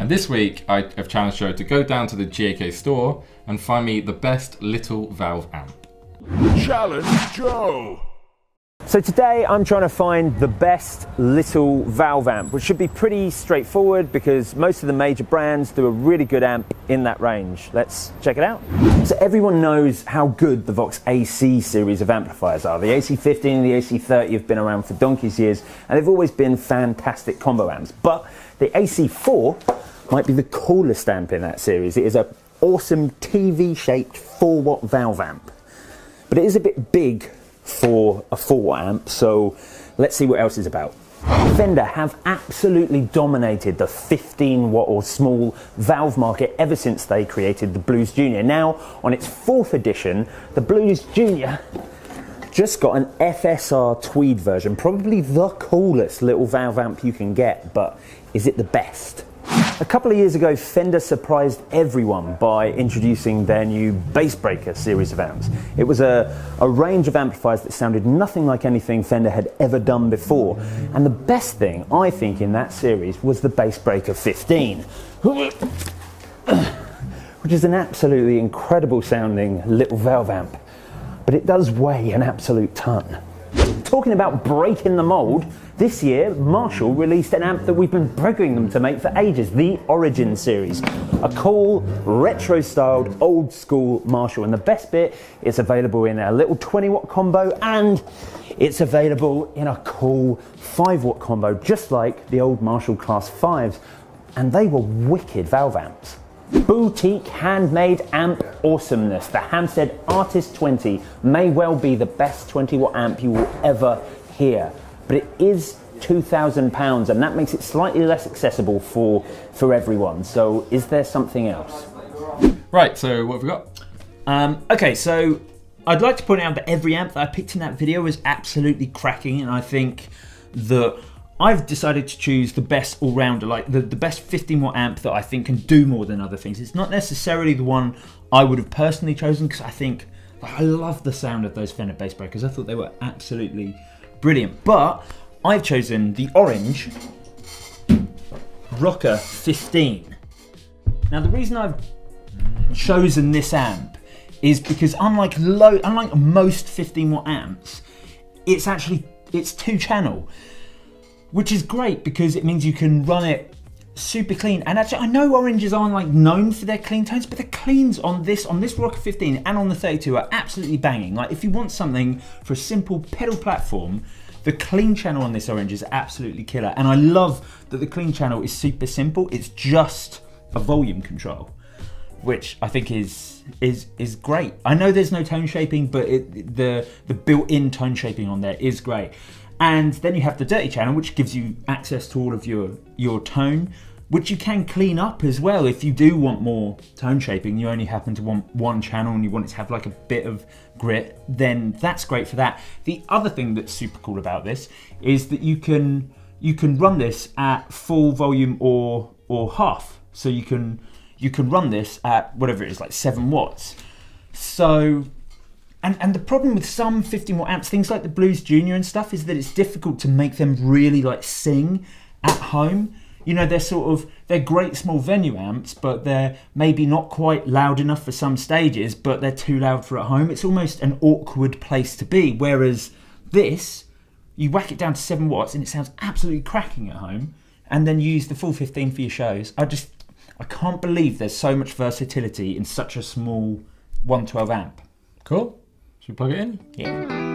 And this week I have challenged Joe to go down to the GAK store and find me the best little valve amp. Challenge Joe! So today I'm trying to find the best little valve amp, which should be pretty straightforward because most of the major brands do a really good amp in that range. Let's check it out. So everyone knows how good the Vox AC series of amplifiers are. The AC15 and the AC30 have been around for donkey's years and they've always been fantastic combo amps. But the AC4 might be the coolest amp in that series. It is an awesome TV-shaped 4-watt valve amp. But it is a bit big for a 4-watt amp, so let's see what else is about. Fender have absolutely dominated the 15-watt or small valve market ever since they created the Blues Junior. Now, on its 4th edition, the Blues Junior just got an FSR tweed version, probably the coolest little valve amp you can get, but is it the best? A couple of years ago, Fender surprised everyone by introducing their new Bassbreaker series of amps. It was a range of amplifiers that sounded nothing like anything Fender had ever done before. And the best thing, I think, in that series was the Bassbreaker 15, which is an absolutely incredible sounding little valve amp. But it does weigh an absolute ton. Talking about breaking the mold, this year Marshall released an amp that we've been begging them to make for ages, the Origin series. A cool, retro-styled, old-school Marshall, and the best bit, it's available in a little 20-watt combo and it's available in a cool 5-watt combo, just like the old Marshall Class 5s, and they were wicked valve amps. Boutique handmade amp awesomeness. The Hampstead Artist 20 may well be the best 20-watt amp you will ever hear, but it is £2,000 and that makes it slightly less accessible for everyone. So is there something else? Right, so what have we got? Okay, so I'd like to point out that every amp that I picked in that video was absolutely cracking, and I think that I've decided to choose the best all-rounder, like the best 15-watt amp that I think can do more than other things. It's not necessarily the one I would have personally chosen because I think I love the sound of those Fender Bassbreakers. I thought they were absolutely brilliant. But I've chosen the orange Rocker 15. Now the reason I've chosen this amp is because unlike most 15-watt amps, it's 2-channel. Which is great because it means you can run it super clean. And actually, I know oranges aren't like known for their clean tones, but the cleans on this Rocker 15 and on the 32 are absolutely banging. Like if you want something for a simple pedal platform, the clean channel on this orange is absolutely killer. And I love that the clean channel is super simple. It's just a volume control, which I think is great. I know there's no tone shaping, but the built-in tone shaping on there is great. And then you have the dirty channel, which gives you access to all of your tone, which you can clean up as well. If you do want more tone shaping, you only happen to want one channel and you want it to have like a bit of grit, then that's great for that. The other thing that's super cool about this is that you can run this at full volume or half. So you can run this at whatever it is, like 7 watts. So And the problem with some 15-watt amps, things like the Blues Junior and stuff, is that it's difficult to make them really like sing at home. You know, they're great small venue amps, but they're maybe not quite loud enough for some stages, but they're too loud for at home. It's almost an awkward place to be. Whereas this, you whack it down to 7 watts and it sounds absolutely cracking at home, and then you use the full 15 for your shows. I can't believe there's so much versatility in such a small 112 amp. Cool. Should we plug it in? Yeah.